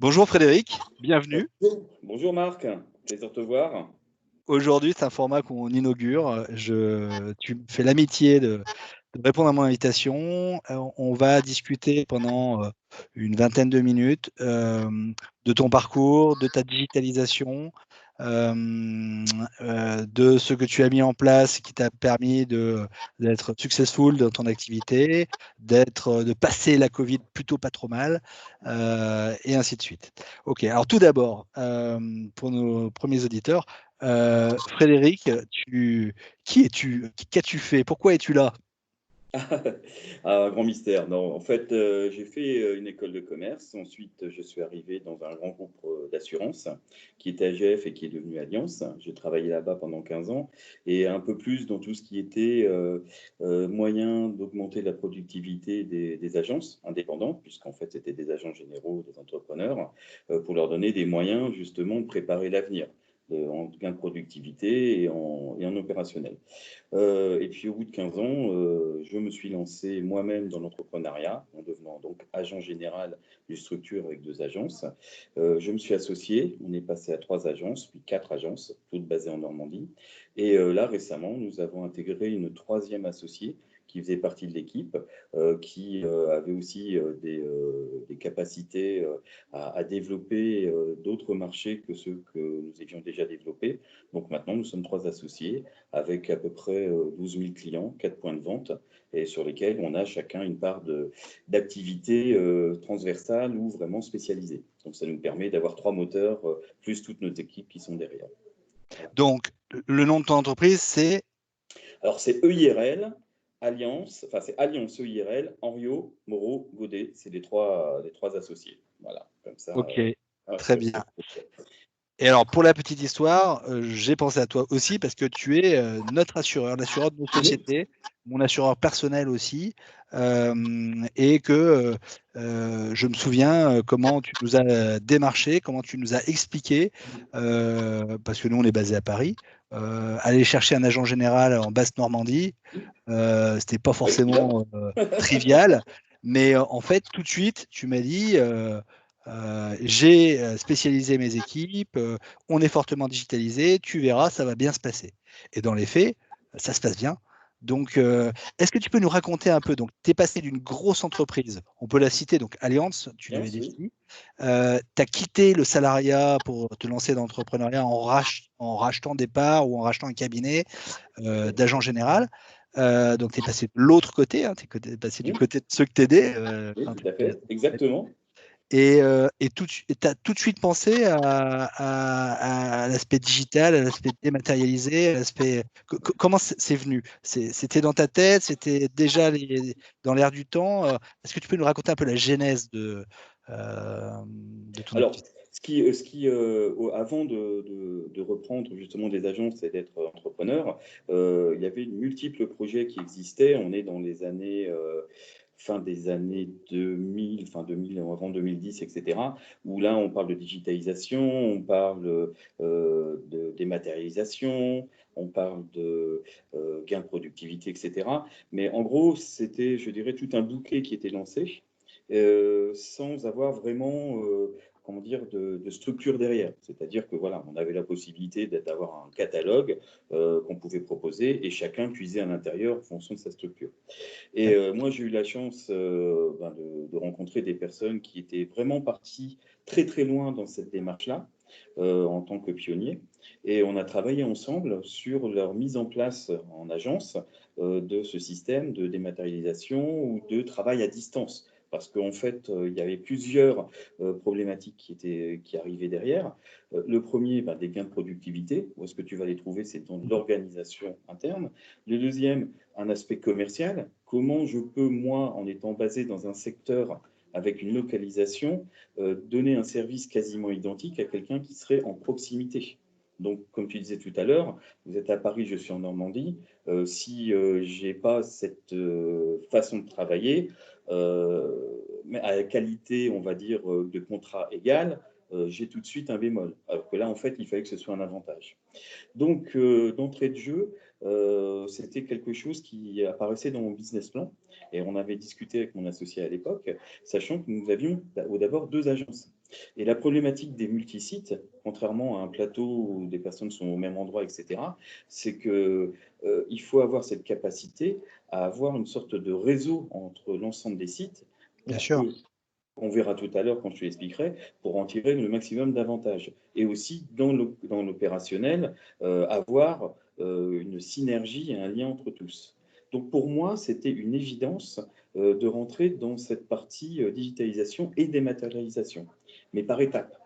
Bonjour Frédéric, bienvenue. Bonjour Marc, plaisir de te voir. Aujourd'hui, c'est un format qu'on inaugure. Tu me fais l'amitié de répondre à mon invitation. On va discuter pendant une vingtaine de minutes de ton parcours, de ta digitalisation, de ce que tu as mis en place qui t'a permis d'être successful dans ton activité, de passer la Covid plutôt pas trop mal, et ainsi de suite. Ok, alors tout d'abord, pour nos premiers auditeurs, Frédéric, qui es-tu? Qu'as-tu fait? Pourquoi es-tu là? Un grand mystère. Non, en fait, j'ai fait une école de commerce. Ensuite, je suis arrivé dans un grand groupe d'assurance qui était AGF et qui est devenu Allianz. J'ai travaillé là-bas pendant 15 ans et un peu plus dans tout ce qui était moyen d'augmenter la productivité des agences indépendantes, puisqu'en fait, c'était des agents généraux, des entrepreneurs, pour leur donner des moyens justement de préparer l'avenir en gain de productivité et en opérationnel. Et puis au bout de 15 ans, je me suis lancé moi-même dans l'entrepreneuriat en devenant donc agent général d'une structure avec 2 agences. Je me suis associé, on est passé à 3 agences, puis 4 agences, toutes basées en Normandie. Et là récemment, nous avons intégré une troisième associée qui faisait partie de l'équipe, qui avait aussi des capacités à développer d'autres marchés que ceux que nous avions déjà développés. Donc maintenant, nous sommes 3 associés avec à peu près 12 000 clients, 4 points de vente, et sur lesquels on a chacun une part d'activité transversale ou vraiment spécialisée. Donc ça nous permet d'avoir 3 moteurs, plus toutes nos équipes qui sont derrière. Voilà. Donc, le nom de ton entreprise, c'est Alors c'est EIRL, Alliance, enfin c'est Alliance EIRL, Henriot, Moreau, Godet, c'est les trois associés. Voilà, comme ça. OK, Ouais, très bien. Et alors, pour la petite histoire, j'ai pensé à toi aussi parce que tu es notre assureur, l'assureur de nos sociétés, mon assureur personnel aussi, et que je me souviens comment tu nous as démarché, comment tu nous as expliqué, parce que nous, on est basé à Paris, aller chercher un agent général en Basse-Normandie, c'était pas Pas évident. forcément trivial, mais en fait, tout de suite, tu m'as dit, j'ai spécialisé mes équipes, on est fortement digitalisé, tu verras, ça va bien se passer. Et dans les faits, ça se passe bien. Donc, est-ce que tu peux nous raconter un peu? Donc, tu es passé d'une grosse entreprise, on peut la citer, donc Allianz, tu l'avais Alliance, oui. défini. Tu as quitté le salariat pour te lancer dans l'entrepreneuriat en rachetant des parts ou en rachetant un cabinet d'agent général. Donc, tu es passé de l'autre côté, hein, tu es passé du Oui, côté de ceux que t'aidaient. oui, tout à fait, exactement. Et tu as tout de suite pensé à l'aspect digital, à l'aspect dématérialisé, à l'aspect. Comment c'est venu? C'était dans ta tête? C'était déjà dans l'air du temps? Est-ce que tu peux nous raconter un peu la genèse de ton Alors, activité? avant de reprendre justement des agences et d'être entrepreneur, il y avait multiples projets qui existaient. On est dans les années, fin des années 2000, fin 2000, avant 2010, etc., où là, on parle de digitalisation, on parle de dématérialisation, on parle de gain de productivité, etc. Mais en gros, c'était, je dirais, tout un bouquet qui était lancé sans avoir vraiment comment dire, de structure derrière. C'est-à-dire que voilà, on avait la possibilité d'avoir un catalogue qu'on pouvait proposer et chacun puisait à l'intérieur en fonction de sa structure. Et moi, j'ai eu la chance de rencontrer des personnes qui étaient vraiment parties très très loin dans cette démarche-là. En tant que pionnier. Et on a travaillé ensemble sur leur mise en place en agence de ce système de dématérialisation ou de travail à distance. Parce qu'en fait, il y avait plusieurs problématiques qui arrivaient derrière. Le premier, des gains de productivité. Où est-ce que tu vas les trouver? C'est dans l'organisation interne. Le deuxième, un aspect commercial. Comment je peux, moi, en étant basé dans un secteur avec une localisation, donner un service quasiment identique à quelqu'un qui serait en proximité. Donc, comme tu disais tout à l'heure, vous êtes à Paris, je suis en Normandie. Si je n'ai pas cette façon de travailler, mais à la qualité, on va dire, de contrat égal, j'ai tout de suite un bémol. Alors que là, en fait, il fallait que ce soit un avantage. Donc, d'entrée de jeu, c'était quelque chose qui apparaissait dans mon business plan. Et on avait discuté avec mon associé à l'époque, sachant que nous avions d'abord 2 agences. Et la problématique des multisites, contrairement à un plateau où des personnes sont au même endroit, etc., c'est que il faut avoir cette capacité à avoir une sorte de réseau entre l'ensemble des sites Bien pour sûr. que, on verra tout à l'heure quand je l'expliquerai, pour en tirer le maximum d'avantages. Et aussi, dans l'opérationnel, avoir une synergie et un lien entre tous. Donc pour moi, c'était une évidence de rentrer dans cette partie digitalisation et dématérialisation, mais par étapes,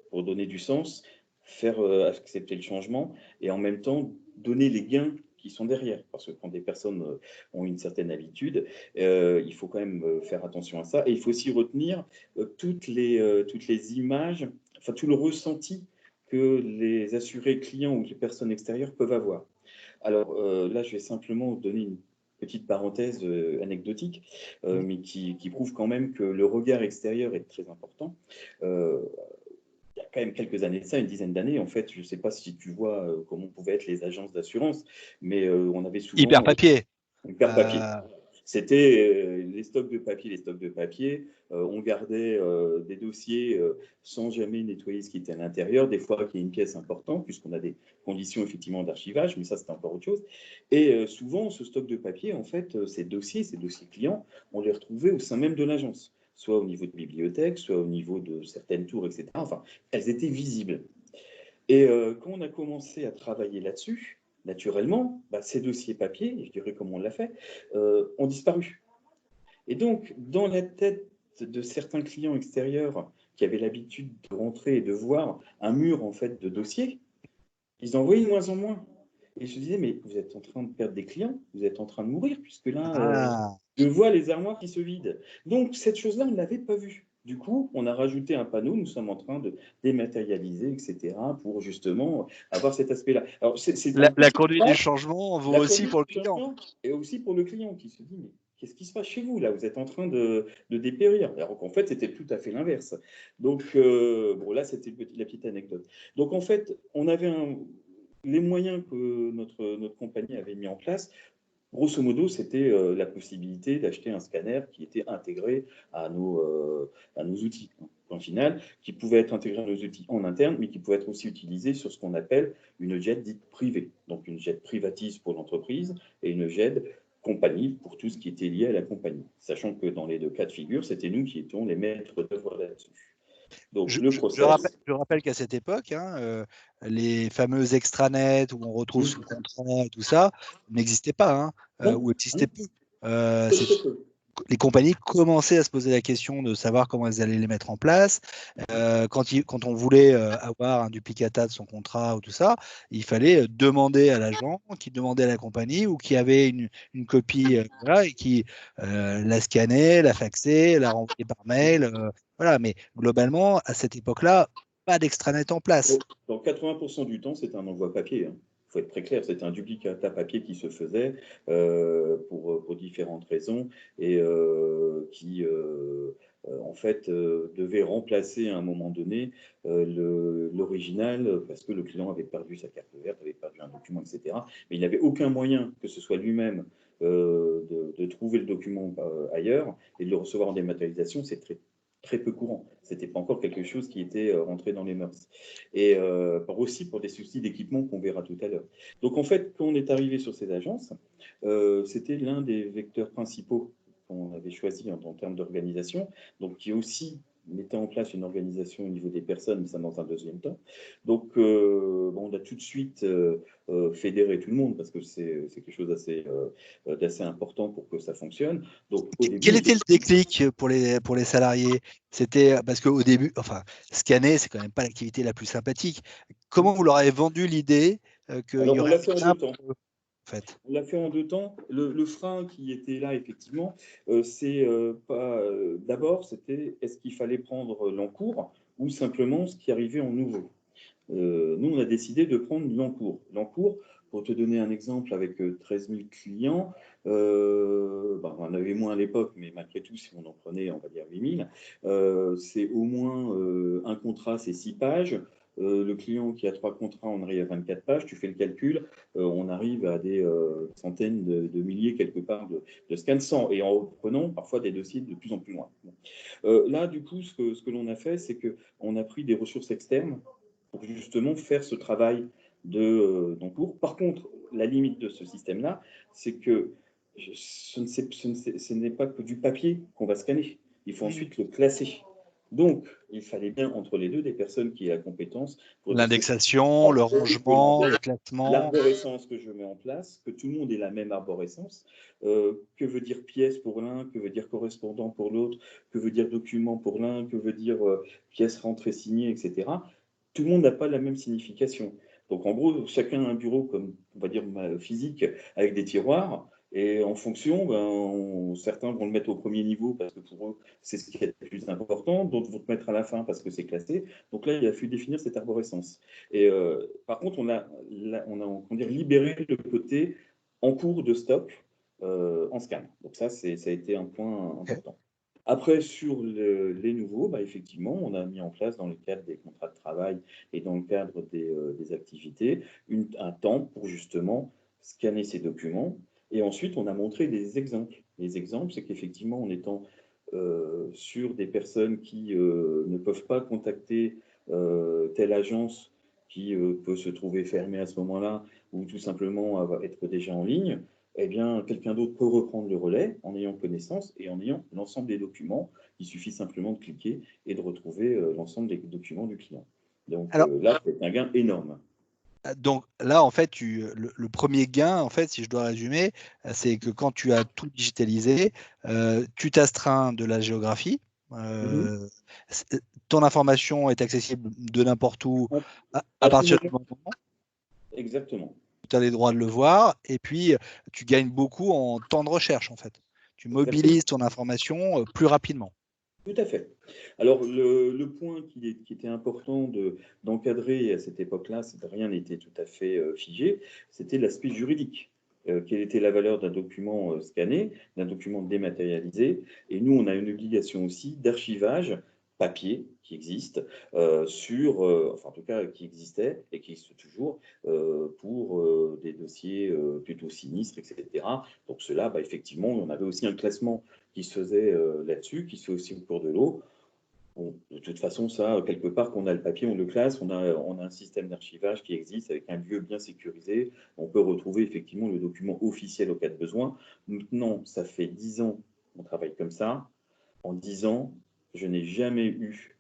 pour donner du sens, faire accepter le changement et en même temps donner les gains qui sont derrière. Parce que quand des personnes ont une certaine habitude, il faut quand même faire attention à ça. Et il faut aussi retenir toutes les images, enfin tout le ressenti que les assurés clients ou les personnes extérieures peuvent avoir. Alors là, je vais simplement donner une petite parenthèse anecdotique, mais qui prouve quand même que le regard extérieur est très important. Euh, il y a quand même quelques années de ça, une dizaine d'années, en fait, je ne sais pas si tu vois comment pouvaient être les agences d'assurance, mais on avait Hyper souvent papier. une carte papier. Euh, C'était les stocks de papier, les stocks de papier. On gardait des dossiers sans jamais nettoyer ce qui était à l'intérieur. Des fois, qu'il y a une pièce importante, puisqu'on a des conditions effectivement d'archivage, mais ça, c'est encore autre chose. Et souvent, ce stock de papier, en fait, ces dossiers clients, on les retrouvait au sein même de l'agence, soit au niveau de bibliothèque, soit au niveau de certaines tours, etc. Enfin, elles étaient visibles. Et quand on a commencé à travailler là-dessus, naturellement, bah, ces dossiers papier, je dirais comme on l'a fait, ont disparu. Et donc, dans la tête de certains clients extérieurs qui avaient l'habitude de rentrer et de voir un mur en fait de dossiers, ils en voyaient de moins en moins. Et je me disais, mais vous êtes en train de perdre des clients, vous êtes en train de mourir, puisque là, ah, je vois les armoires qui se vident. Donc, cette chose-là, on ne l'avait pas vue. Du coup, on a rajouté un panneau, nous sommes en train de dématérialiser, etc., pour justement avoir cet aspect-là. Alors, c'est un la petit conduite du pas, changement vaut la aussi conduite pour le du client. changement, et aussi pour le client qui se dit, mais qu'est-ce qui se passe chez vous là? Vous êtes en train de dépérir. Alors qu'en fait, c'était tout à fait l'inverse. Donc, bon, là, c'était la petite anecdote. Donc, en fait, on avait les moyens que notre compagnie avait mis en place. Grosso modo, c'était la possibilité d'acheter un scanner qui était intégré à nos outils. En final, qui pouvait être intégré à nos outils en interne, mais qui pouvait être aussi utilisé sur ce qu'on appelle une jet dite privée. Donc une jet privatise pour l'entreprise et une jet compagnie pour tout ce qui était lié à la compagnie. Sachant que dans les deux cas de figure, c'était nous qui étions les maîtres d'œuvre là-dessus. Donc le process. Je rappelle qu'à cette époque, hein, les fameux extranets où on retrouve Mmh. sous contrat et tout ça n'existaient pas, hein, Non, ou existaient peu. très très peu. Les compagnies commençaient à se poser la question de savoir comment elles allaient les mettre en place. Quand on voulait avoir un duplicata de son contrat ou tout ça, il fallait demander à l'agent, qui demandait à la compagnie ou qui avait une copie voilà, et qui la scannait, la faxait, la renvoyait par mail. Voilà, mais globalement, à cette époque-là, pas d'extranet en place. Dans 80% du temps, c'était un envoi papier. Il faut être très clair, c'était un duplicata papier qui se faisait pour différentes raisons et qui, en fait, devait remplacer à un moment donné l'original parce que le client avait perdu sa carte verte, avait perdu un document, etc. Mais il n'avait aucun moyen que ce soit lui-même de trouver le document ailleurs et de le recevoir en dématérialisation. C'est très peu courant. C'était pas encore quelque chose qui était rentré dans les mœurs. Et aussi pour des soucis d'équipement qu'on verra tout à l'heure. Donc en fait, quand on est arrivé sur ces agences, c'était l'un des vecteurs principaux qu'on avait choisi en termes d'organisation, donc qui aussi mettait en place une organisation au niveau des personnes, mais ça dans un deuxième temps. Donc bon, on a tout de suite fédéré tout le monde parce que c'est quelque chose d'assez important pour que ça fonctionne. Donc au Quel début, était le déclic pour les salariés? C'était parce qu'au début, enfin, scanner, c'est quand même pas l'activité la plus sympathique. Comment vous leur avez vendu l'idée qu'il y alors on aurait l'a un fait en gain deux temps. pour eux, en fait? On l'a fait en deux temps. Le frein qui était là, effectivement, c'est pas. D'abord, c'était est-ce qu'il fallait prendre l'encours ou simplement ce qui arrivait en nouveau. Nous, on a décidé de prendre l'encours. L'encours, pour te donner un exemple, avec 13 000 clients, on en avait moins à l'époque, mais malgré tout, si on en prenait, on va dire 8 000, c'est au moins un contrat, c'est 6 pages. Le client qui a 3 contrats, on arrive à 24 pages. Tu fais le calcul, on arrive à des centaines de milliers quelque part de scans sans, et en reprenant parfois des dossiers de plus en plus loin. Bon. Là, du coup, ce que l'on a fait, c'est qu'on a pris des ressources externes pour justement faire ce travail d'encours. Par contre, la limite de ce système-là, c'est que ce n'est pas que du papier qu'on va scanner. Il faut Mmh. ensuite le classer. Donc, il fallait bien entre les deux des personnes qui aient la compétence pour dire ce L'indexation, le rangement, le classement. l'arborescence que je mets en place, que tout le monde ait la même arborescence. Que veut dire pièce pour l'un, que veut dire correspondant pour l'autre, que veut dire document pour l'un, que veut dire pièce rentrée signée, etc. Tout le monde n'a pas la même signification. Donc en gros, chacun a un bureau comme, on va dire, physique, avec des tiroirs. Et en fonction, certains vont le mettre au premier niveau parce que pour eux, c'est ce qui est le plus important. D'autres vont le mettre à la fin parce que c'est classé. Donc là, il a fallu définir cette arborescence. Et par contre, on a libéré le côté en cours de stock en scan. Donc ça a été un point OK. important. Après, sur les nouveaux, effectivement, on a mis en place dans le cadre des contrats de travail et dans le cadre des activités un temps pour justement scanner ces documents. Et ensuite, on a montré des exemples. Les exemples, c'est qu'effectivement, en étant sur des personnes qui ne peuvent pas contacter telle agence qui peut se trouver fermée à ce moment-là ou tout simplement être déjà en ligne, eh bien, quelqu'un d'autre peut reprendre le relais en ayant connaissance et en ayant l'ensemble des documents. Il suffit simplement de cliquer et de retrouver l'ensemble des documents du client. Donc Alors, là, c'est un gain énorme. donc là, en fait, le premier gain, en fait, si je dois résumer, c'est que quand tu as tout digitalisé, tu t'astreins de la géographie. Mhm. Ton information est accessible de n'importe où à À tout partir moment. du moment où Exactement. tu as les droits de le voir. Et puis, tu gagnes beaucoup en temps de recherche, en fait. Tu Exactement. mobilises ton information plus rapidement. Tout à fait. Alors, le point qui était important d'encadrer à cette époque-là, c'est que rien n'était tout à fait figé, c'était l'aspect juridique. Quelle était la valeur d'un document scanné, d'un document dématérialisé. Et nous, on a une obligation aussi d'archivage papier qui existe enfin en tout cas qui existait et qui existe toujours pour des dossiers plutôt sinistres, etc. Donc cela, effectivement, on avait aussi un classement qui se faisait là-dessus, qui se fait aussi au cours de l'eau. Bon, de toute façon, ça, quelque part, qu'on a le papier, on le classe, on a un système d'archivage qui existe avec un lieu bien sécurisé. On peut retrouver effectivement le document officiel au cas de besoin. Maintenant, ça fait 10 ans qu'on travaille comme ça. En 10 ans, je n'ai jamais eu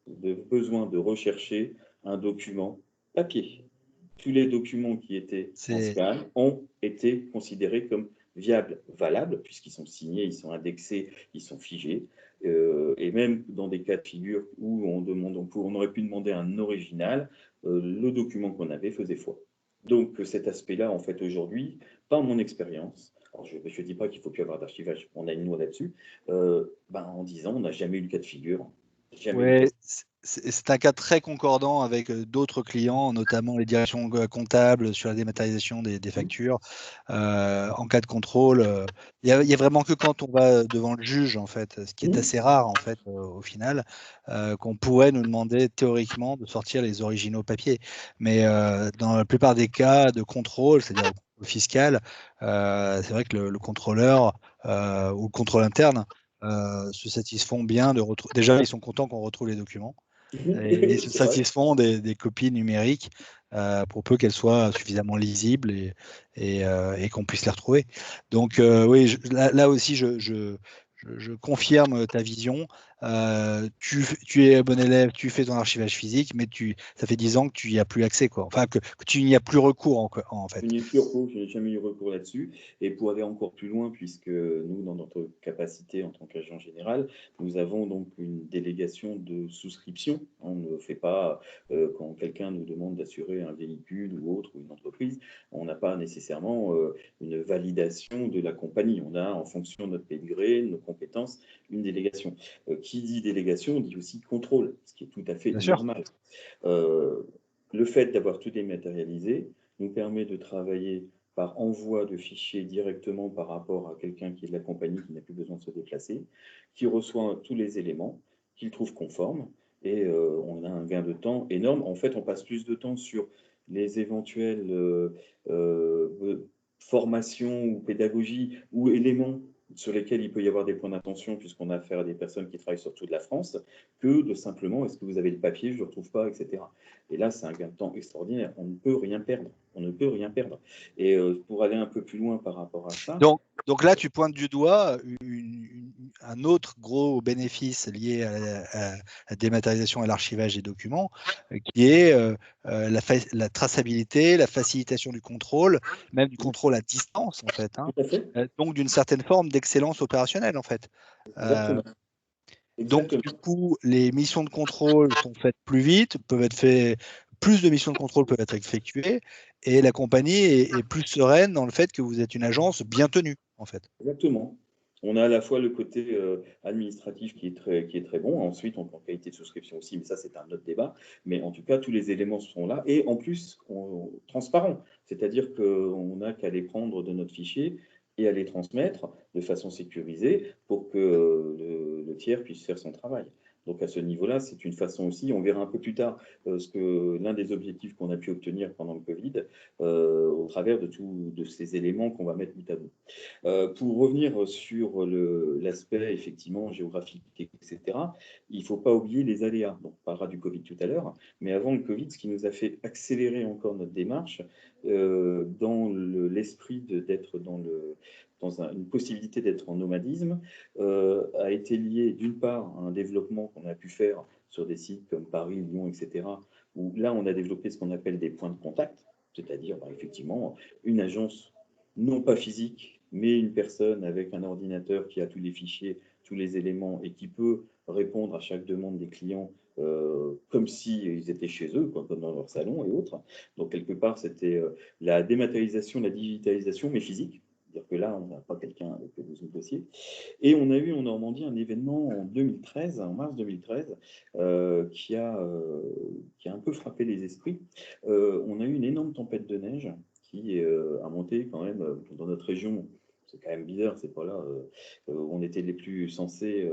de besoin de rechercher un document papier. Tous les documents qui étaient en C'est scan ont été considérés comme viables, valables, puisqu'ils sont signés, ils sont indexés, ils sont figés. Et même dans des cas de figure où on aurait pu demander un original, le document qu'on avait faisait foi. Donc cet aspect-là, en fait, aujourd'hui, par mon expérience, alors je ne dis pas qu'il ne faut plus avoir d'archivage, on a une loi là-dessus, en 10 ans, on n'a jamais eu le cas de figure, jamais eu le cas Ouais, de... c'est un cas très concordant avec d'autres clients, notamment les directions comptables sur la dématérialisation des factures. En cas de contrôle, il y a vraiment que quand on va devant le juge, en fait, ce qui est assez rare, en fait, au final, qu'on pourrait nous demander théoriquement de sortir les originaux papier. Mais dans la plupart des cas de contrôle, c'est-à-dire au fiscal, c'est vrai que le contrôleur ou le contrôle interne se satisfont bien de retrouver. Déjà, ils sont contents qu'on retrouve les documents et ils se C'est vrai. satisfont des copies numériques pour peu qu'elles soient suffisamment lisibles et qu'on puisse les retrouver. Donc, oui, là aussi, je confirme ta vision. Tu es bon élève, tu fais ton archivage physique, mais ça fait 10 ans que tu n'y as plus accès, quoi. Enfin, que tu n'y as plus recours, en Je fait. n'ai plus recours, je n'ai jamais eu recours là-dessus. Et pour aller encore plus loin, puisque nous, dans notre capacité en tant qu'agent général, nous avons donc une délégation de souscription. On ne fait pas, quand quelqu'un nous demande d'assurer un véhicule ou autre, ou une entreprise, on n'a pas nécessairement une validation de la compagnie. On a, en fonction de notre pédigré, de nos compétences, une délégation. Qui dit délégation dit aussi contrôle, ce qui est tout à fait Bien sûr. normal. Euh, le fait d'avoir tout dématérialisé nous permet de travailler par envoi de fichiers directement par rapport à quelqu'un qui est de la compagnie qui n'a plus besoin de se déplacer, qui reçoit tous les éléments, qu'il trouve conformes, et on a un gain de temps énorme. En fait, on passe plus de temps sur les éventuelles formations ou pédagogies ou éléments sur lesquels il peut y avoir des points d'attention puisqu'on a affaire à des personnes qui travaillent sur toute la France, que de simplement est-ce que vous avez le papier, je ne le retrouve pas, etc. Et là, c'est un gain de temps extraordinaire. On ne peut rien perdre. On ne peut rien perdre. Et pour aller un peu plus loin par rapport à ça. Donc là, tu pointes du doigt un autre gros bénéfice lié à la dématérialisation et l'archivage des documents, qui est la traçabilité, la facilitation du contrôle, même du contrôle à distance, en fait. Hein. Tout à fait. Donc d'une certaine forme d'excellence opérationnelle, en fait. Exactement. Donc, Exactement. du coup, les missions de contrôle sont faites plus vite, plus de missions de contrôle peuvent être effectuées, et la compagnie est plus sereine dans le fait que vous êtes une agence bien tenue, en fait. Exactement. On a à la fois le côté administratif qui est très bon. Ensuite, on prend qualité de souscription aussi, mais ça, c'est un autre débat. Mais en tout cas, tous les éléments sont là. Et en plus, transparent. C'est-à-dire qu'on n'a qu'à les prendre de notre fichier et à les transmettre de façon sécurisée pour que le tiers puisse faire son travail. Donc à ce niveau-là, c'est une façon aussi, on verra un peu plus tard l'un des objectifs qu'on a pu obtenir pendant le Covid, au travers de ces éléments qu'on va mettre bout à bout. Pour revenir sur l'aspect effectivement géographique, etc., il ne faut pas oublier les aléas. Donc, on parlera du Covid tout à l'heure, mais avant le Covid, ce qui nous a fait accélérer encore notre démarche, dans l'esprit d'être une possibilité d'être en nomadisme, a été lié d'une part à un développement qu'on a pu faire sur des sites comme Paris, Lyon, etc., où là, on a développé ce qu'on appelle des points de contact, c'est-à-dire effectivement une agence non pas physique, mais une personne avec un ordinateur qui a tous les fichiers, tous les éléments et qui peut répondre à chaque demande des clients comme s'ils étaient chez eux, quoi, comme dans leur salon et autres. Donc, quelque part, c'était la dématérialisation, la digitalisation, mais physique. C'est-à-dire que là, on n'a pas quelqu'un avec le dossier. Et on a eu en Normandie un événement en 2013, en mars 2013, qui a un peu frappé les esprits. On a eu une énorme tempête de neige qui a monté quand même dans notre région. C'est quand même bizarre, c'est pas là où on était les plus censés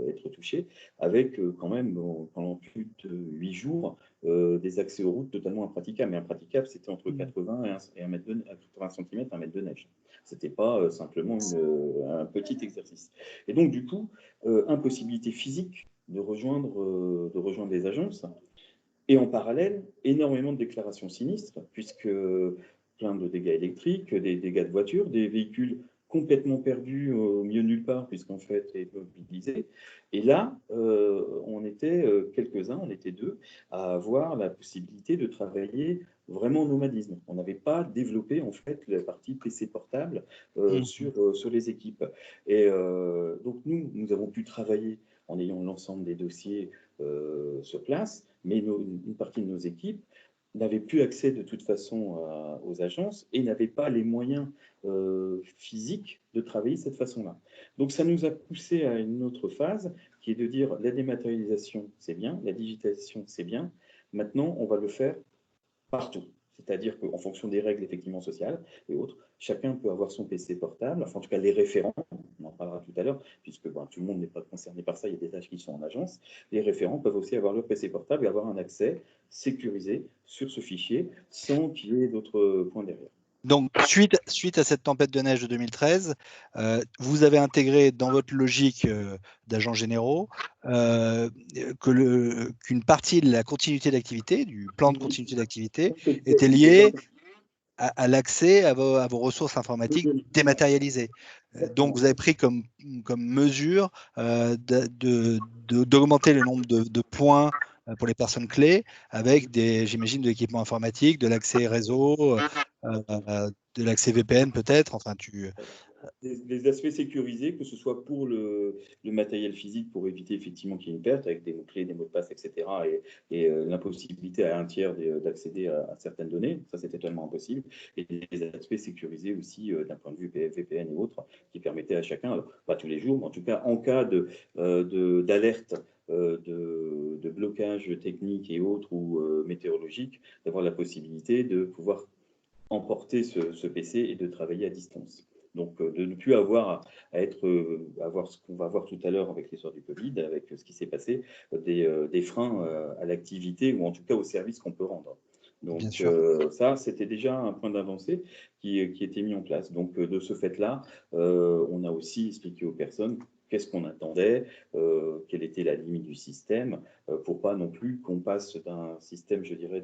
être touchés, avec quand même pendant plus de 8 jours des accès aux routes totalement impraticables. Mais impraticables, c'était entre 80 et 1 mètre 80 cm, 1 mètre de neige. C'était pas simplement un petit exercice. Et donc, du coup, impossibilité physique de rejoindre les agences. Et en parallèle, énormément de déclarations sinistres, puisque plein de dégâts électriques, des dégâts de voitures, des véhicules complètement perdus au milieu de nulle part, puisqu'en fait, ils étaient mobilisés. Et là, on était quelques-uns, on était deux, à avoir la possibilité de travailler vraiment en nomadisme. On n'avait pas développé en fait la partie PC portable sur les équipes. Et donc nous avons pu travailler en ayant l'ensemble des dossiers sur place, mais une partie de nos équipes n'avaient plus accès de toute façon aux agences et n'avaient pas les moyens physiques de travailler de cette façon-là. Donc ça nous a poussé à une autre phase qui est de dire la dématérialisation, c'est bien, la digitalisation, c'est bien. Maintenant, on va le faire partout. C'est-à-dire qu'en fonction des règles effectivement sociales et autres, chacun peut avoir son PC portable, enfin en tout cas les référents, on en parlera tout à l'heure, puisque tout le monde n'est pas concerné par ça, il y a des tâches qui sont en agence. Les référents peuvent aussi avoir leur PC portable et avoir un accès sécurisé sur ce fichier sans qu'il y ait d'autres points derrière. Donc, suite à cette tempête de neige de 2013, vous avez intégré dans votre logique d'agents généraux qu'une partie de la continuité d'activité, du plan de continuité d'activité, était liée à l'accès à vos ressources informatiques dématérialisées. Donc, vous avez pris comme mesure d'augmenter le nombre de points pour les personnes clés avec j'imagine, de l'équipement informatique, de l'accès réseau, de l'accès VPN peut-être. Enfin, Des aspects sécurisés, que ce soit pour le matériel physique, pour éviter effectivement qu'il y ait une perte, avec des mots-clés, des mots de passe, etc., et l'impossibilité à un tiers d'accéder à certaines données, ça c'était totalement impossible, et des aspects sécurisés aussi d'un point de vue VPN et autres, qui permettaient à chacun, alors, pas tous les jours, mais en tout cas en cas d'alerte, de blocage technique et autres ou météorologique, d'avoir la possibilité de pouvoir emporter ce PC et de travailler à distance. Donc, de ne plus avoir avoir ce qu'on va voir tout à l'heure avec l'histoire du Covid, avec ce qui s'est passé, des freins à l'activité ou en tout cas au service qu'on peut rendre. bien Donc sûr. ça, c'était déjà un point d'avancée qui était mis en place. Donc de ce fait-là, on a aussi expliqué aux personnes qu'est-ce qu'on attendait, quelle était la limite du système, pour pas non plus qu'on passe d'un système, je dirais,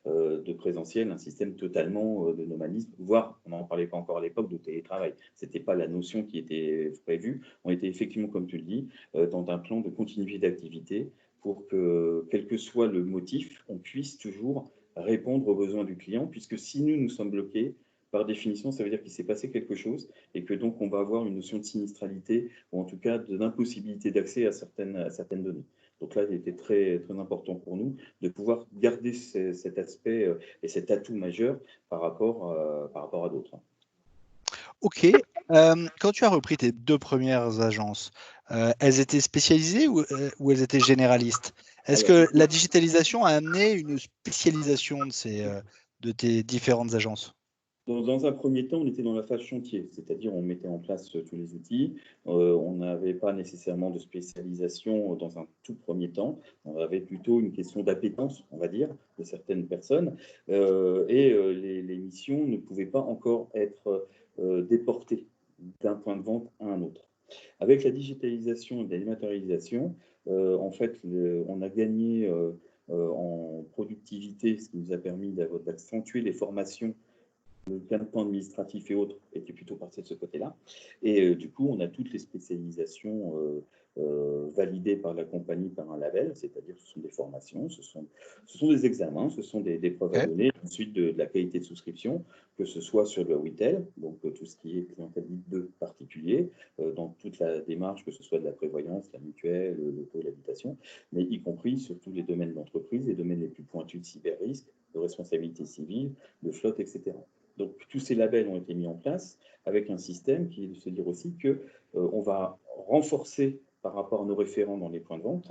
de présentiel, un système totalement de nomadisme, voire, on n'en parlait pas encore à l'époque, de télétravail. C'était pas la notion qui était prévue. On était effectivement, comme tu le dis, dans un plan de continuité d'activité pour que, quel que soit le motif, on puisse toujours répondre aux besoins du client, puisque si nous sommes bloqués, par définition, ça veut dire qu'il s'est passé quelque chose et que donc on va avoir une notion de sinistralité ou en tout cas d'impossibilité d'accès à certaines données. Donc là, il était très, très important pour nous de pouvoir garder cet aspect et cet atout majeur par rapport à d'autres. Ok. Quand tu as repris tes 2 premières agences, elles étaient spécialisées ou elles étaient généralistes? Est-ce Alors, que la digitalisation a amené une spécialisation de tes différentes agences? dans un premier temps, on était dans la phase chantier, c'est-à-dire on mettait en place tous les outils. On n'avait pas nécessairement de spécialisation dans un tout premier temps. On avait plutôt une question d'appétence, on va dire, de certaines personnes. Les missions ne pouvaient pas encore être déportées d'un point de vente à un autre. Avec la digitalisation et la dématérialisation, en fait, on a gagné en productivité, ce qui nous a permis d'accentuer les formations. Le plein de temps administratif et autres était plutôt parti de ce côté-là. Et du coup, on a toutes les spécialisations validées par la compagnie par un label, c'est-à-dire que ce sont des formations, ce sont des examens, ce sont des preuves à Ok. donner, ensuite de la qualité de souscription, que ce soit sur le retail, donc tout ce qui est clientèle de particulier, dans toute la démarche, que ce soit de la prévoyance, la mutuelle, l'auto, l'habitation, mais y compris sur tous les domaines d'entreprise, les domaines les plus pointus de cyber-risque, de responsabilité civile, de flotte, etc. Donc, tous ces labels ont été mis en place avec un système qui est de se dire aussi que on va renforcer par rapport à nos référents dans les points de vente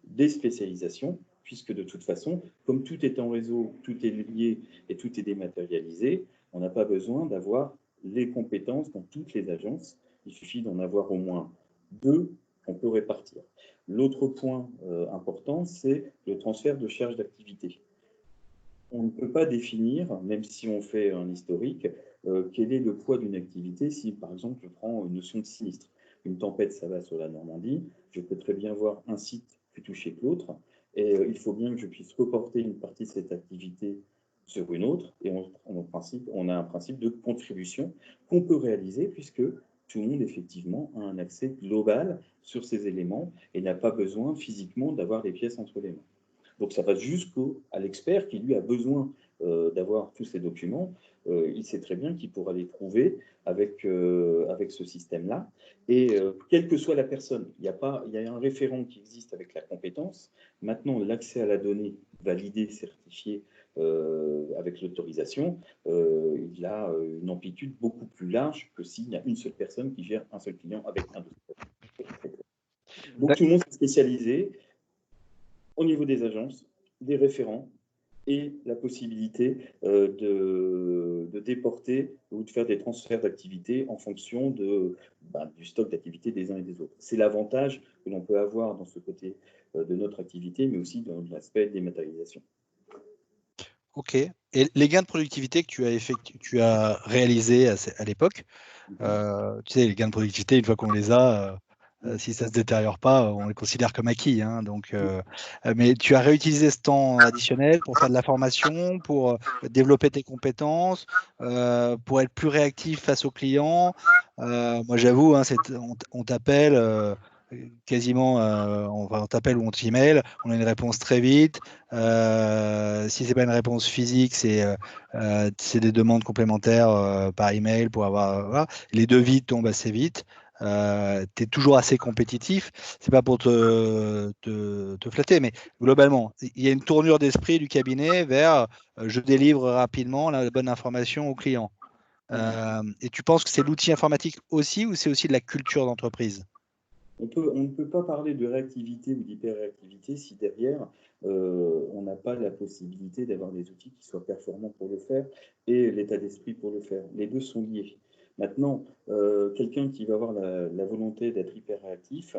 des spécialisations, puisque de toute façon, comme tout est en réseau, tout est lié et tout est dématérialisé, on n'a pas besoin d'avoir les compétences dans toutes les agences. Il suffit d'en avoir au moins 2 qu'on peut répartir. L'autre point important, c'est le transfert de charge d'activité. On ne peut pas définir, même si on fait un historique, quel est le poids d'une activité si, par exemple, je prends une notion de sinistre. Une tempête, ça va sur la Normandie. Je peux très bien voir un site plus touché que l'autre. Et il faut bien que je puisse reporter une partie de cette activité sur une autre. Et on a un principe de contribution qu'on peut réaliser puisque tout le monde, effectivement, a un accès global sur ces éléments et n'a pas besoin physiquement d'avoir les pièces entre les mains. Donc ça va jusqu'à l'expert qui, lui, a besoin d'avoir tous ces documents. Il sait très bien qu'il pourra les trouver avec ce système-là. Et quelle que soit la personne, il y a un référent qui existe avec la compétence. Maintenant, l'accès à la donnée validée, certifiée avec l'autorisation, il a une amplitude beaucoup plus large que s'il y a une seule personne qui gère un seul client avec un dossier. Donc tout le monde s'est spécialisé au niveau des agences, des référents et la possibilité de déporter ou de faire des transferts d'activités en fonction du stock d'activités des uns et des autres. C'est l'avantage que l'on peut avoir dans ce côté de notre activité, mais aussi dans l'aspect dématérialisation. Ok. Et les gains de productivité que tu as réalisés à l'époque, tu sais, les gains de productivité, une fois qu'on les a, si ça ne se détériore pas, on les considère comme acquis, hein. Donc, mais tu as réutilisé ce temps additionnel pour faire de la formation, pour développer tes compétences, pour être plus réactif face aux clients. Moi, j'avoue, hein, on t'appelle quasiment, on t'appelle ou on t'email, on a une réponse très vite. Si c'est pas une réponse physique, c'est des demandes complémentaires par email pour avoir. Voilà. Les devis tombent assez vite. Tu es toujours assez compétitif. C'est pas pour te flatter, mais globalement, il y a une tournure d'esprit du cabinet vers je délivre rapidement la bonne information au client. Et tu penses que c'est l'outil informatique aussi ou c'est aussi de la culture d'entreprise? On ne peut pas parler de réactivité ou d'hyper-réactivité si derrière, on n'a pas la possibilité d'avoir des outils qui soient performants pour le faire et l'état d'esprit pour le faire. Les deux sont liés. Maintenant, quelqu'un qui va avoir la volonté d'être hyper réactif,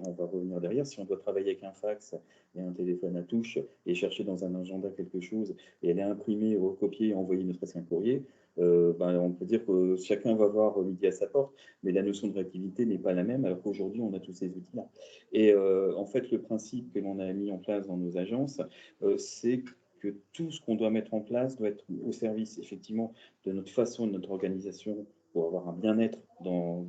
on va revenir derrière. Si on doit travailler avec un fax et un téléphone à touche et chercher dans un agenda quelque chose et aller imprimer, recopier, envoyer ne serait-ce qu'un courrier, on peut dire que chacun va voir midi à sa porte, mais la notion de réactivité n'est pas la même, alors qu'aujourd'hui, on a tous ces outils-là. Et en fait, le principe que l'on a mis en place dans nos agences, c'est que tout ce qu'on doit mettre en place doit être au service, effectivement, de notre façon, de notre organisation, pour avoir un bien-être dans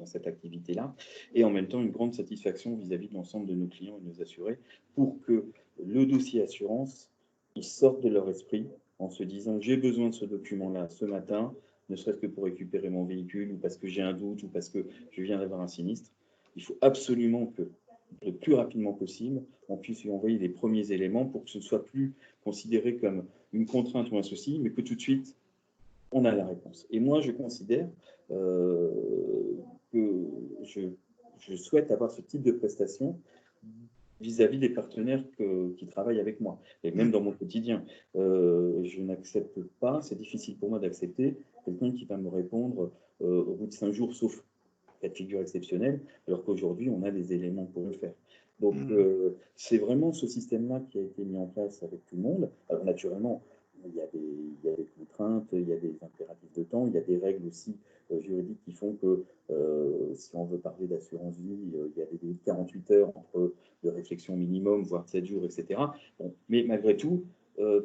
cette activité-là, et en même temps une grande satisfaction vis-à-vis de l'ensemble de nos clients et de nos assurés, pour que le dossier assurance, il sorte de leur esprit en se disant j'ai besoin de ce document-là ce matin, ne serait-ce que pour récupérer mon véhicule, ou parce que j'ai un doute, ou parce que je viens d'avoir un sinistre. Il faut absolument que, le plus rapidement possible, on puisse lui envoyer les premiers éléments pour que ce ne soit plus considéré comme une contrainte ou un souci, mais que tout de suite, on a la réponse. Et moi, je considère que je souhaite avoir ce type de prestation vis-à-vis des partenaires qui travaillent avec moi. Et même dans mon quotidien, je n'accepte pas, c'est difficile pour moi d'accepter quelqu'un qui va me répondre au bout de 5 jours, sauf cas de figure exceptionnel, alors qu'aujourd'hui, on a des éléments pour le faire. Donc, c'est vraiment ce système-là qui a été mis en place avec tout le monde. Alors, naturellement, il y a des contraintes, il y a des impératifs de temps, il y a des règles aussi juridiques qui font que si on veut parler d'assurance vie, il y a des 48 heures de réflexion minimum, voire 7 jours, etc. Bon, mais malgré tout,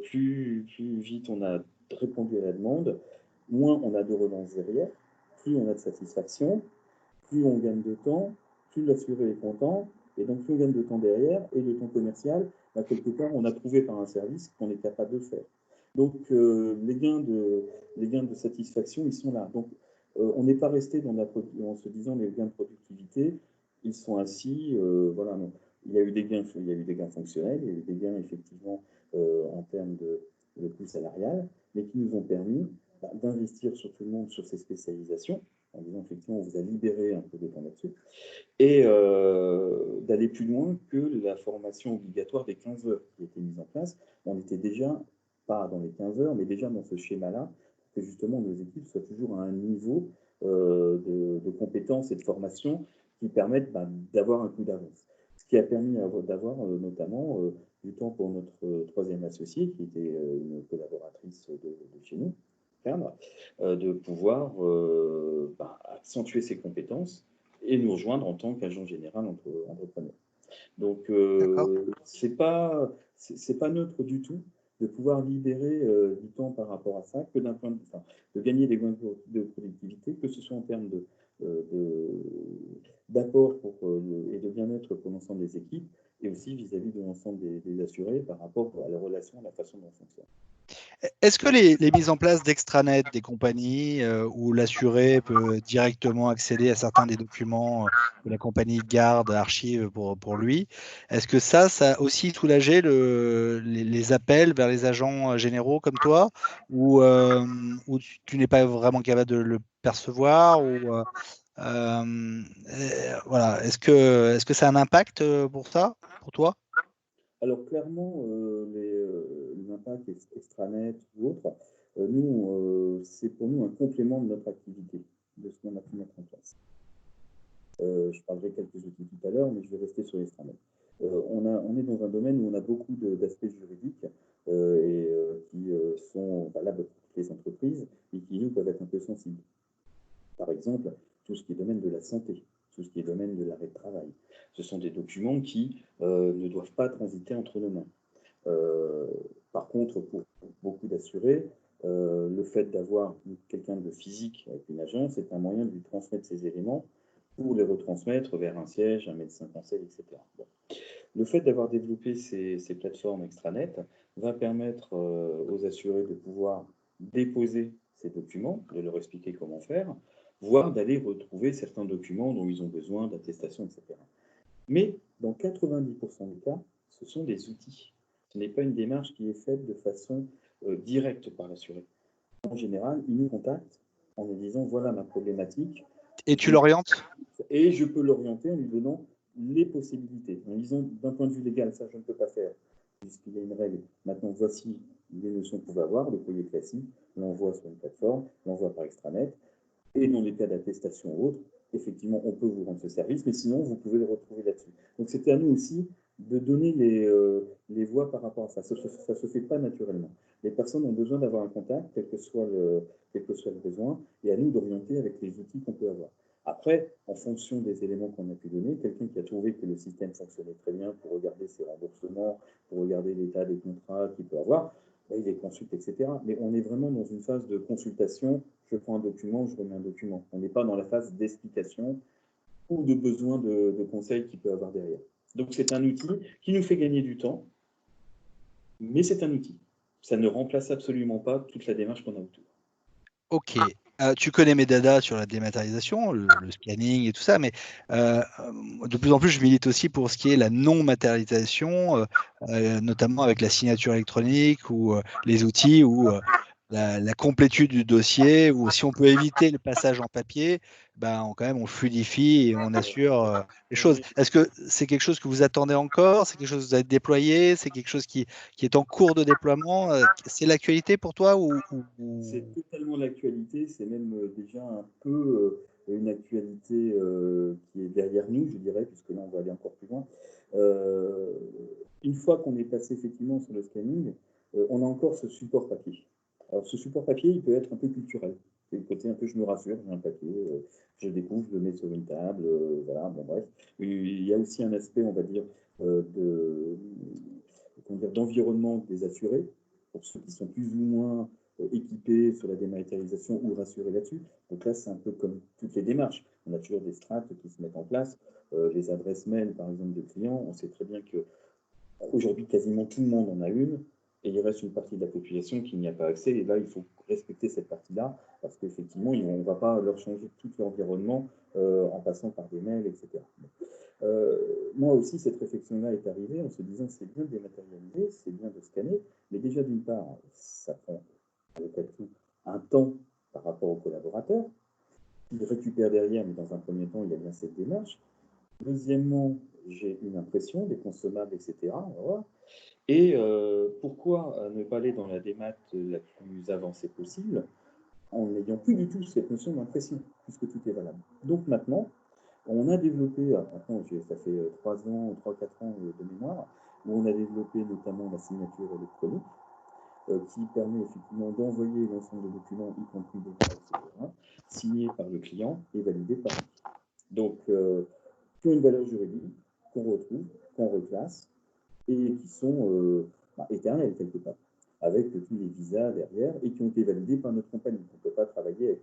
plus vite on a répondu à la demande, moins on a de relance derrière, plus on a de satisfaction, plus on gagne de temps, plus l'assuré est content, et donc plus on gagne de temps derrière, et le temps commercial, quelque part, on a prouvé par un service qu'on est capable de le faire. Donc, les gains de satisfaction, ils sont là. Donc, on n'est pas resté en se disant les gains de productivité, ils sont assis, voilà, non. Il y a eu des gains fonctionnels, il y a eu des gains effectivement en termes de coût salarial, mais qui nous ont permis d'investir sur tout le monde sur ces spécialisations, en disant effectivement on vous a libéré un peu de temps là-dessus, et d'aller plus loin que la formation obligatoire des 15 heures qui a été mise en place. On était déjà, pas dans les 15 heures, mais déjà dans ce schéma-là, que justement nos équipes soient toujours à un niveau de compétences et de formation qui permettent d'avoir un coup d'avance. Ce qui a permis d'avoir notamment du temps pour notre troisième associée, qui était une collaboratrice de chez nous, cadre, de pouvoir accentuer ses compétences et nous rejoindre en tant qu'agent général entrepreneur. Donc, c'est pas neutre du tout de pouvoir libérer du temps par rapport à ça, que d'un point de gagner des gains de productivité, que ce soit en termes d'apport et de bien-être pour l'ensemble des équipes, et aussi vis-à-vis de l'ensemble des assurés par rapport à la relation, à la façon dont on fonctionne. Est-ce que les mises en place d'extranet des compagnies où l'assuré peut directement accéder à certains des documents que la compagnie garde, archive pour lui, est-ce que ça a aussi soulagé les appels vers les agents généraux comme toi, ou tu n'es pas vraiment capable de le percevoir voilà. Est-ce que ça a un impact pour ça, pour toi? Alors clairement, l'impact extranet ou autre, c'est pour nous un complément de notre activité, de ce qu'on a pu mettre en place. Je parlerai quelques outils tout à l'heure, mais je vais rester sur l'extranet. On est dans un domaine où on a beaucoup d'aspects juridiques qui sont valables pour toutes les entreprises et qui, nous, peuvent être un peu sensibles. Par exemple, tout ce qui est domaine de la santé, tout ce qui est domaine de l'arrêt de travail. Ce sont des documents qui ne doivent pas transiter entre nos mains. Par contre, pour beaucoup d'assurés, le fait d'avoir quelqu'un de physique avec une agence est un moyen de lui transmettre ces éléments pour les retransmettre vers un siège, un médecin conseil, etc. Bon. Le fait d'avoir développé ces plateformes extranet va permettre aux assurés de pouvoir déposer ces documents, de leur expliquer comment faire, voire d'aller retrouver certains documents dont ils ont besoin, d'attestation, etc. Mais dans 90% des cas, ce sont des outils. Ce n'est pas une démarche qui est faite de façon directe par l'assuré. En général, il nous contacte en nous disant voilà ma problématique. Et tu l'orientes? Et je peux l'orienter en lui donnant les possibilités, en disant d'un point de vue légal, ça je ne peux pas faire, puisqu'il y a une règle. Maintenant, voici les notions que vous pouvez avoir, le courrier classique, l'envoie sur une plateforme, l'envoie par extranet, et dans les cas d'attestation ou autre, effectivement, on peut vous rendre ce service, mais sinon, vous pouvez le retrouver là-dessus. Donc, c'était à nous aussi de donner les voies par rapport à ça. Ça ne se fait pas naturellement. Les personnes ont besoin d'avoir un contact, quel que soit le besoin, et à nous d'orienter avec les outils qu'on peut avoir. Après, en fonction des éléments qu'on a pu donner, quelqu'un qui a trouvé que le système fonctionnait très bien pour regarder ses remboursements, pour regarder l'état des contrats qu'il peut avoir, il les consulte, etc. Mais on est vraiment dans une phase de consultation. Je prends un document, je remets un document. On n'est pas dans la phase d'explication ou de besoin de conseils qu'il peut avoir derrière. Donc, c'est un outil qui nous fait gagner du temps, mais c'est un outil. Ça ne remplace absolument pas toute la démarche qu'on a autour. Ok. Tu connais mes dadas sur la dématérialisation, le scanning et tout ça, mais de plus en plus, je milite aussi pour ce qui est la non-matérialisation, notamment avec la signature électronique ou les outils ou la complétude du dossier, ou si on peut éviter le passage en papier, ben, quand même, on fluidifie et on assure les choses. Est-ce que c'est quelque chose que vous attendez encore? C'est quelque chose que vous avez déployé? C'est quelque chose qui est en cours de déploiement? C'est l'actualité pour toi C'est totalement l'actualité, c'est même déjà un peu une actualité qui est derrière nous, je dirais, puisque là on va aller encore plus loin. Une fois qu'on est passé effectivement sur le scanning, on a encore ce support papier. Alors ce support papier, il peut être un peu culturel. C'est le côté un peu je me rassure, j'ai un papier, je découvre, je le mets sur une table, voilà, bon bref. Il y a aussi un aspect, on va dire, d'environnement des assurés, pour ceux qui sont plus ou moins équipés sur la dématérialisation ou rassurés là-dessus. Donc là, c'est un peu comme toutes les démarches. On a toujours des strates qui se mettent en place. Les adresses mail, par exemple, de clients, on sait très bien que aujourd'hui, quasiment tout le monde en a une, et il reste une partie de la population qui n'y a pas accès. Et là, il faut respecter cette partie-là, parce qu'effectivement, on ne va pas leur changer tout l'environnement en passant par des mails, etc. Moi aussi, cette réflexion-là est arrivée en se disant c'est bien de dématérialiser, c'est bien de scanner, mais déjà d'une part, ça prend avec tout un temps par rapport aux collaborateurs. Ils récupèrent derrière, mais dans un premier temps, il y a bien cette démarche. Deuxièmement, j'ai une impression, des consommables, etc. Voilà. Et pourquoi ne pas aller dans la démat la plus avancée possible en n'ayant plus du tout cette notion d'impression, puisque tout est valable. Donc maintenant, on a développé, maintenant ça fait 3 ans, 3-4 ans de mémoire, où on a développé notamment la signature électronique, qui permet effectivement d'envoyer l'ensemble des documents, y compris des droits, etc., signés par le client et validés par nous. Donc, qui ont une valeur juridique, qu'on retrouve, qu'on reclasse, et qui sont éternels quelque part, avec tous les visas derrière, et qui ont été validés par notre compagnie. On ne peut pas travailler avec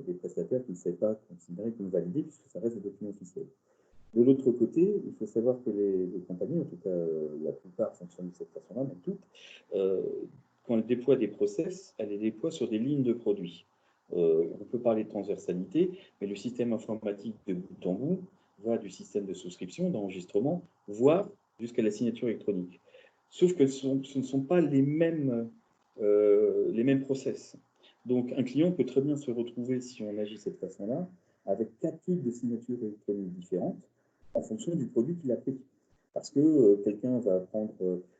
des prestataires qui ne seraient pas considérés comme validés, puisque ça reste des documents officiels. De l'autre côté, il faut savoir que les compagnies, en tout cas la plupart fonctionnent de cette façon-là, même toutes, quand elles déploient des process, elles les déploient sur des lignes de produits. On peut parler de transversalité, mais le système informatique de bout en bout va du système de souscription, d'enregistrement, voire jusqu'à la signature électronique. Sauf que ce ne sont pas les mêmes process. Donc un client peut très bien se retrouver, si on agit de cette façon-là, avec 4 types de signatures électroniques différentes en fonction du produit qu'il a pris. Parce que quelqu'un va prendre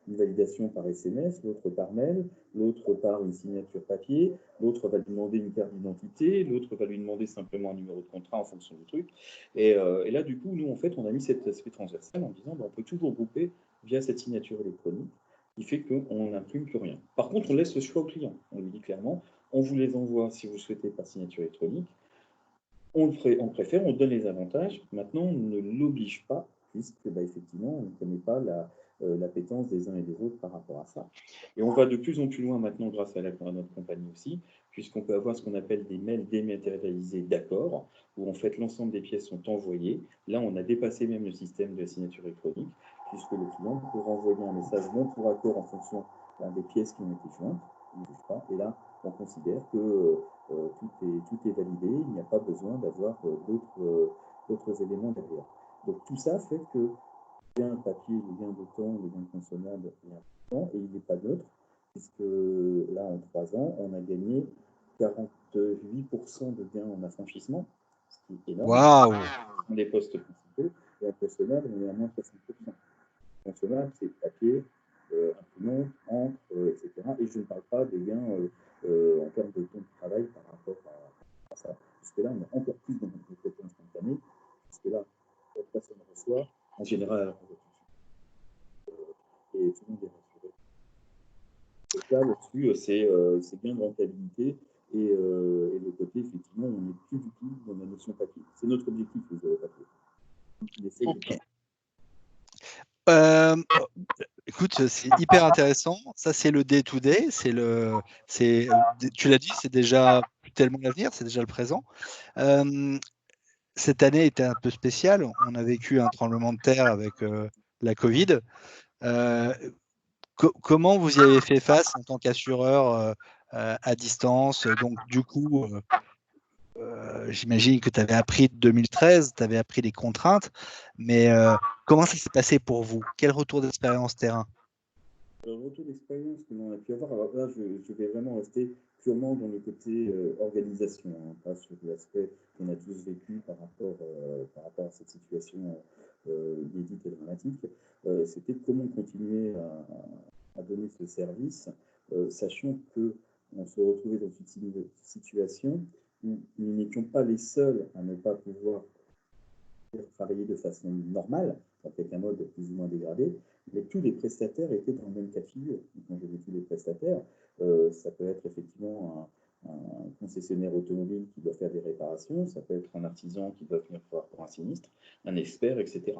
une validation par SMS, l'autre par mail, l'autre par une signature papier, l'autre va lui demander une carte d'identité, l'autre va lui demander simplement un numéro de contrat en fonction du truc. Et là, du coup, nous, en fait, on a mis cet aspect transversal en disant on peut toujours grouper via cette signature électronique, qui fait qu'on n'imprime plus rien. Par contre, on laisse le choix au client. On lui dit clairement, on vous les envoie si vous souhaitez par signature électronique. On préfère, on donne les avantages. Maintenant, on ne l'oblige pas, puisque effectivement, on ne connaît pas l'appétence des uns et des autres par rapport à ça. Et on va de plus en plus loin maintenant grâce à notre compagnie aussi, puisqu'on peut avoir ce qu'on appelle des mails dématérialisés d'accord, où en fait l'ensemble des pièces sont envoyées. Là, on a dépassé même le système de la signature électronique, puisque le client peut renvoyer un message bon pour accord en fonction des pièces qui ont été jointes. Et là, on considère que tout est validé, il n'y a pas besoin d'avoir d'autres éléments derrière. Donc tout ça fait que le gain papier, le gain de temps, le gain consommable est important et il n'est pas neutre, puisque là, en 3 ans, on a gagné 48% de gains en affranchissement, ce qui est énorme. Waouh! On des postes principaux, et en consommable, on est à moins de 60%. Consommable, c'est papier, imprimante, encre, etc. Et je ne parle pas des gains en termes de temps de travail par rapport à ça. Puisque là, on est encore plus dans une côté instantané, puisque là, la personne reçoit, en général, elle rend tout de suite. Et tout le monde est rassuré. Donc là, là-dessus, c'est bien de rentabilité. Et le côté, effectivement, on n'est plus du tout dans la notion papier. C'est notre objectif, le papier. Il essaie Ok. de Écoute, c'est hyper intéressant. Ça, c'est le day-to-day. Tu l'as dit, c'est déjà plus tellement l'avenir, c'est déjà le présent. Cette année était un peu spéciale. On a vécu un tremblement de terre avec la Covid. Comment vous y avez fait face en tant qu'assureur à distance? Donc, du coup, j'imagine que tu avais appris de 2013, tu avais appris les contraintes, mais comment ça s'est passé pour vous? Quel retour d'expérience terrain? Le retour d'expérience que l'on a pu avoir, alors là, je vais vraiment rester purement dans le côté organisation, hein, pas sur l'aspect qu'on a tous vécu par rapport à cette situation inédite et dramatique. C'était comment continuer à donner ce service, sachant que on se retrouvait dans une situation où nous n'étions pas les seuls à ne pas pouvoir travailler de façon normale, avec un mode plus ou moins dégradé, mais tous les prestataires étaient dans le même cas de figure. Quand je dis tous les prestataires, ça peut être effectivement un concessionnaire automobile qui doit faire des réparations, ça peut être un artisan qui doit venir pour un sinistre, un expert, etc.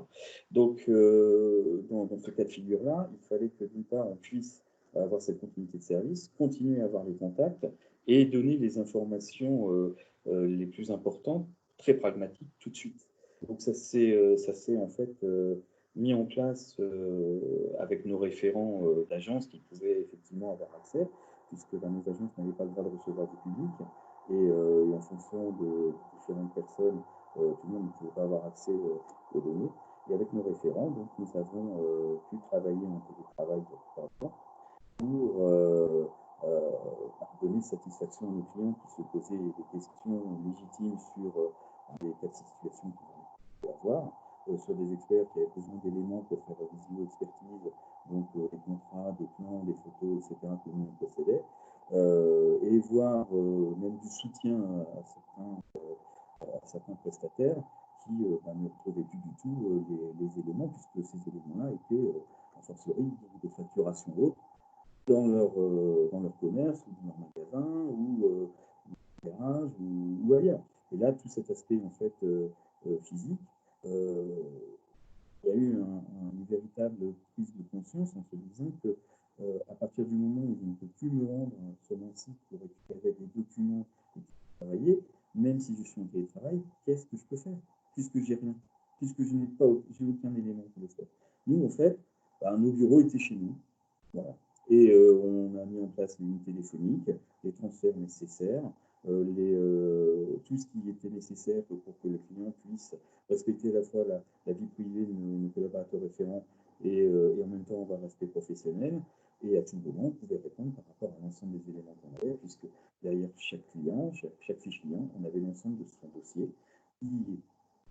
Donc, dans ce cas de figure-là, il fallait que d'une part, on puisse avoir cette continuité de service, continuer à avoir les contacts et donner les informations les plus importantes, très pragmatiques, tout de suite. Donc ça s'est en fait mis en place avec nos référents d'agences qui pouvaient effectivement avoir accès, puisque nos agences n'avaient pas le droit de recevoir du public, et en fonction de différentes personnes, tout le monde ne pouvait pas avoir accès aux données. Et avec nos référents, donc, nous avons pu travailler en télétravail pour donner satisfaction à nos clients qui se posaient des questions légitimes sur des cas de situation qu'ils pouvaient avoir, sur des experts qui avaient besoin d'éléments pour faire des visio-expertises, donc des contrats, des plans, des photos, etc., que nous on possédait, et voir même du soutien à certains prestataires qui ne retrouvaient plus du tout les éléments, puisque ces éléments-là étaient en forcerie de facturation haute dans leur commerce, ou dans leur magasin, ou garage, ou ailleurs. Et là, tout cet aspect en fait physique, il y a eu une véritable prise de conscience en se disant que à partir du moment où je ne peux plus me rendre sur mon site pour récupérer des documents et travailler, même si je suis en télétravail, qu'est-ce que je peux faire puisque j'ai rien, puisque je n'ai pas, j'ai aucun élément pour le faire. Nous, en fait, nos bureaux étaient chez nous. Voilà. Et on a mis en place les lignes téléphoniques, les transferts nécessaires, tout ce qui était nécessaire pour que le client puisse respecter à la fois la vie privée de nos collaborateurs référents et en même temps avoir l'aspect professionnel. Et à tout moment, on pouvait répondre par rapport à l'ensemble des éléments qu'on avait, puisque derrière chaque client, chaque fiche client, on avait l'ensemble de son dossier qui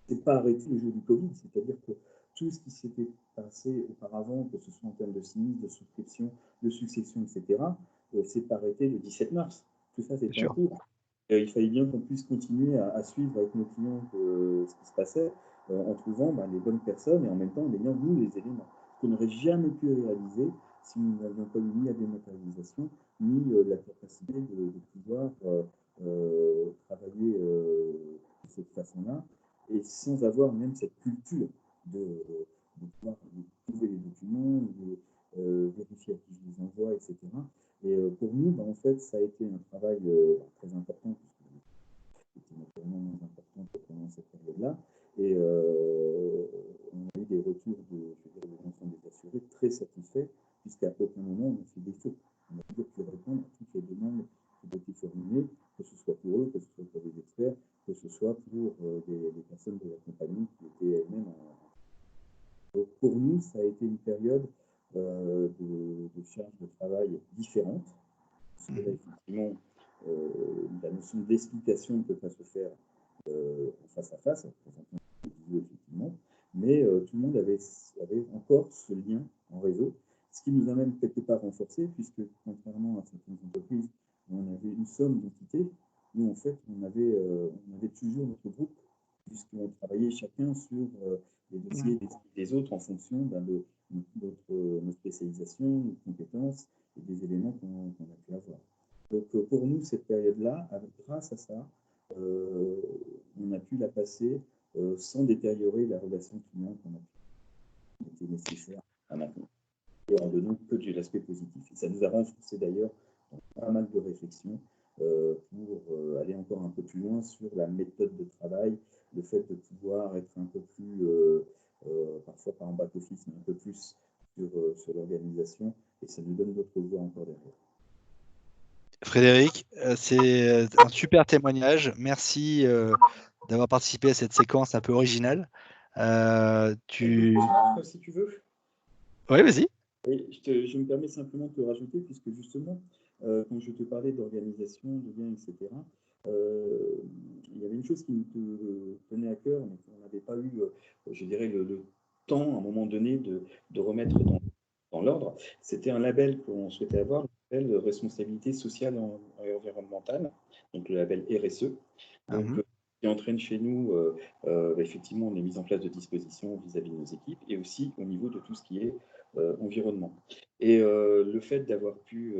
n'est pas arrêté le jour du Covid. C'est-à-dire que tout ce qui s'était passé auparavant, que ce soit en termes de sinistre, de souscription, de succession, etc., s'est arrêté le 17 mars. Tout ça, c'était en cours. Il fallait bien qu'on puisse continuer à suivre avec nos clients ce qui se passait, en trouvant les bonnes personnes et en même temps en ayant, nous, les éléments. Ce qu'on n'aurait jamais pu réaliser si nous n'avions pas eu ni la dématérialisation, ni la capacité de pouvoir travailler de cette façon-là, et sans avoir même cette culture de pouvoir trouver les documents, de vérifier à qui je les envoie, etc. Et pour nous, en fait, ça a été un travail très important, puisque c'était naturellement moins important pendant cette période-là. Et on a eu des retours de l'ensemble des assurés très satisfaits, puisqu'à aucun moment on a fait défaut. On a toujours pu répondre à toutes les demandes qui ont été formulées, que ce soit pour eux, que ce soit pour les experts, que ce soit pour des personnes de la compagnie qui étaient elles-mêmes Donc pour nous, ça a été une période de charge de travail différente, parce que là, effectivement, la notion d'explication ne peut pas se faire face à face, effectivement, mais tout le monde avait encore ce lien en réseau, ce ce qui nous a même quelque part renforcé, puisque contrairement à certaines entreprises où on avait une somme d'entités, nous, en fait, on avait toujours notre groupe, puisqu'on travaillait chacun sur les dossiers des autres en fonction de notre spécialisation, nos compétences et des éléments qu'on a pu avoir. Donc, pour nous, cette période-là, grâce à ça, on a pu la passer sans détériorer la relation client qui était nécessaire à maintenir, et en donnant que de l'aspect positif. Et ça nous a renforcé d'ailleurs dans pas mal de réflexions pour aller encore un peu plus loin sur la méthode de travail, le fait de pouvoir être un peu plus, parfois pas en back-office, mais un peu plus sur l'organisation, et ça nous donne d'autres voies encore derrière. Frédéric, c'est un super témoignage. Merci d'avoir participé à cette séquence un peu originale. Si tu veux. Oui, vas-y. Et je me permets simplement de te rajouter, puisque justement, quand je te parlais d'organisation, de liens, etc., il y avait une chose qui me tenait à cœur, mais qu'on n'avait pas eu, je dirais, le temps, à un moment donné, de remettre dans l'ordre. C'était un label qu'on souhaitait avoir, le label responsabilité sociale et environnementale, donc le label RSE. Donc, qui entraîne chez nous effectivement les mises en place de dispositions vis-à-vis de nos équipes, et aussi au niveau de tout ce qui est environnement. Et le fait d'avoir pu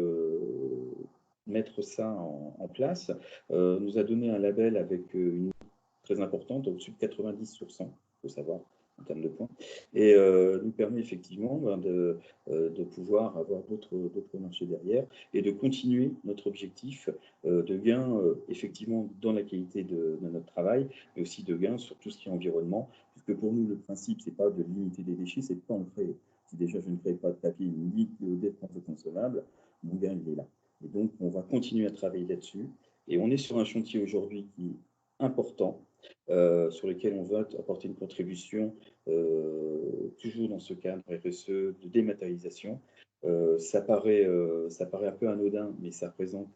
mettre ça en place nous a donné un label avec une note très importante, au-dessus de 90 sur 100, il faut savoir, en termes de points, et nous permet effectivement de pouvoir avoir d'autres marchés derrière et de continuer notre objectif de gain effectivement dans la qualité de notre travail, mais aussi de gain sur tout ce qui est environnement, puisque pour nous le principe c'est pas de limiter des déchets, c'est de pas en créer. Si déjà je ne crée pas de papier ni d'éponge consommable, mon gain il est là. Et donc on va continuer à travailler là-dessus, et on est sur un chantier aujourd'hui qui est important, sur lequel on va apporter une contribution toujours dans ce cadre RSE de dématérialisation. Ça paraît un peu anodin, mais ça représente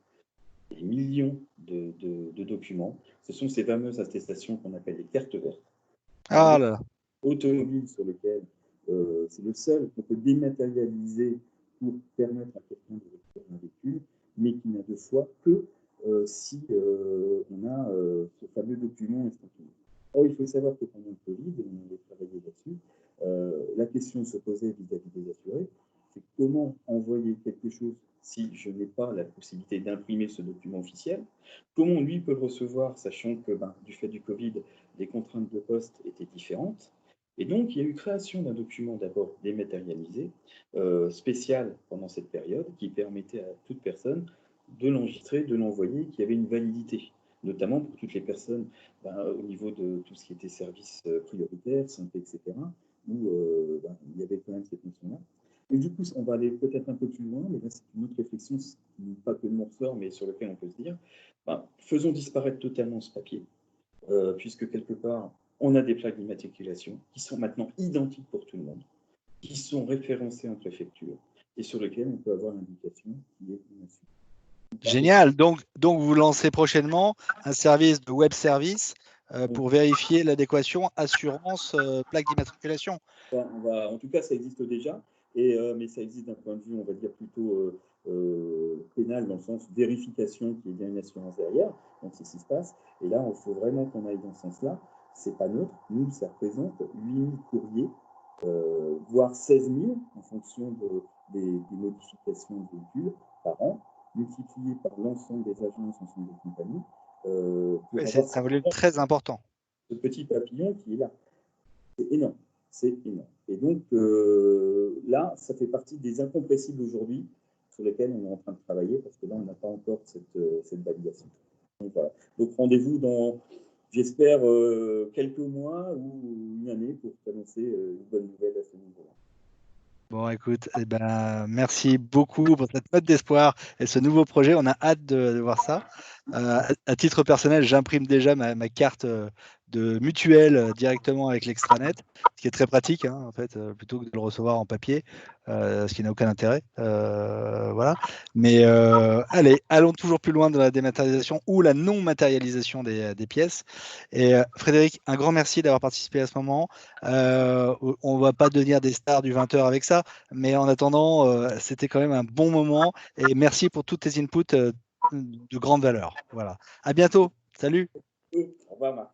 des millions de documents. Ce sont ces fameuses attestations qu'on appelle les cartes vertes. Ah là. Automobile sur lequel c'est le seul qu'on peut dématérialiser pour permettre à quelqu'un de récupérer un véhicule, mais qui n'a de foi que si on a ce fameux document instantané. Or, il faut savoir que pendant le Covid, et on avait travaillé là-dessus, la question se posait vis-à-vis des assurés, c'est comment envoyer quelque chose si je n'ai pas la possibilité d'imprimer ce document officiel, comment lui peut le recevoir, sachant que du fait du Covid, les contraintes de poste étaient différentes. Et donc, il y a eu création d'un document d'abord dématérialisé, spécial pendant cette période, qui permettait à toute personne de l'enregistrer, de l'envoyer, qui avait une validité, notamment pour toutes les personnes au niveau de tout ce qui était services prioritaires, santé, etc., où il y avait quand même cette notion-là. Et du coup, on va aller peut-être un peu plus loin, mais là, c'est une autre réflexion, pas que de mon ressort, mais sur lequel on peut se dire, faisons disparaître totalement ce papier, puisque quelque part, on a des plaques d'immatriculation qui sont maintenant identiques pour tout le monde, qui sont référencées en préfecture, et sur lesquelles on peut avoir l'indication qui est une assurance. Génial. Donc, vous lancez prochainement un service de web service pour vérifier l'adéquation assurance plaque d'immatriculation. En tout cas, ça existe déjà, mais ça existe d'un point de vue, on va dire, plutôt pénal, dans le sens vérification qu'il y ait bien une assurance derrière. Donc, c'est ce qui se passe. Et là, il faut vraiment qu'on aille dans ce sens-là. Ce n'est pas neutre. Nous, ça représente 8 000 courriers, voire 16 000 en fonction des modifications de véhicules par an, multiplié par l'ensemble des agences, l'ensemble des compagnies. C'est un volume très important. Ce petit papillon qui est là. C'est énorme. C'est énorme. Et donc, là, ça fait partie des incompressibles aujourd'hui sur lesquels on est en train de travailler, parce que là, on n'a pas encore cette validation. Donc, voilà. Donc, rendez-vous dans, j'espère, quelques mois ou une année pour annoncer une bonne nouvelle à ce niveau-là. Bon, écoute, merci beaucoup pour cette note d'espoir et ce nouveau projet. On a hâte de voir ça. À titre personnel, j'imprime déjà ma carte de mutuelle directement avec l'extranet, ce qui est très pratique, hein, en fait, plutôt que de le recevoir en papier, ce qui n'a aucun intérêt. Voilà. Mais allez, allons toujours plus loin de la dématérialisation ou la non-matérialisation des pièces. Et Frédéric, un grand merci d'avoir participé à ce moment. On ne va pas devenir des stars du 20h avec ça, mais en attendant, c'était quand même un bon moment. Et merci pour tous tes inputs de grande valeur. Voilà. À bientôt. Salut. Au revoir, Marc.